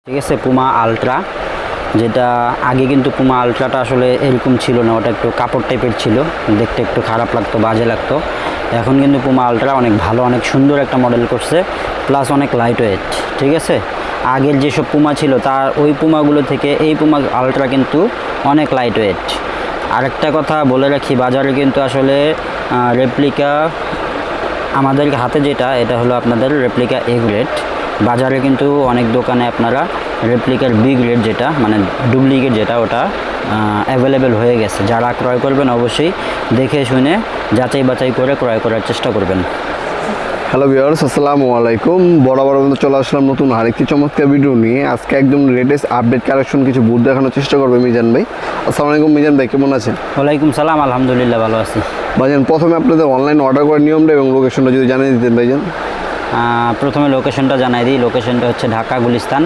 ঠিক আছে, Puma ultra, যেটা আগে কিন্তু পুমা আলট্রাটা আসলে এরকম ছিল না, ওটা একটু কাপড় টাইপের ছিল, দেখতে একটু খারাপ লাগতো, বাজে লাগতো। এখন কিন্তু পুমা আলট্রা অনেক ভালো, অনেক সুন্দর একটা মডেল করছে, প্লাস অনেক লাইট ওয়েট। ঠিক আছে, আগের যেসব পুমা ছিল তার ওই পুমাগুলো থেকে এই পুমা আলট্রা কিন্তু অনেক লাইট ওয়েট। আরেকটা কথা বলে রাখি, বাজারে কিন্তু আসলে রেপ্লিকা আমাদের হাতে যেটা, এটা হলো আপনাদের রেপ্লিকা এ গ্রেড। বাজারে কিন্তু অনেক দোকানে আপনারা রেপ্লিকার বি গ্রেড যেটা মানে ডুপ্লিকেট যেটা, ওটা অ্যাভেলেবেল হয়ে গেছে। যারা ক্রয় করবেন অবশ্যই দেখে শুনে যাচাই বাছাই করে ক্রয় করার চেষ্টা করবেন। হ্যালো ভিউয়ার্স, আসসালামু আলাইকুম। বরাবর মতো চলে আসলাম নতুন আরেকটি চমৎকার ভিডিও নিয়ে। আজকে একদম লেটেস্ট আপডেট কালেকশন কিছু বুট দেখানোর চেষ্টা করবে মিজান ভাই। আসসালামু আলাইকুম মিজান ভাই, কেমন আছেন? ওয়ালাইকুম সালাম, আলহামদুলিল্লাহ ভালো আছি। ভাইজান, প্রথমে আপনাদের অনলাইন অর্ডার করার নিয়মটা এবং লোকেশনটা যদি জানিয়ে দিতেন ভাইজান। প্রথমে লোকেশনটা জানাই দিই। লোকেশনটা হচ্ছে ঢাকা গুলিস্তান,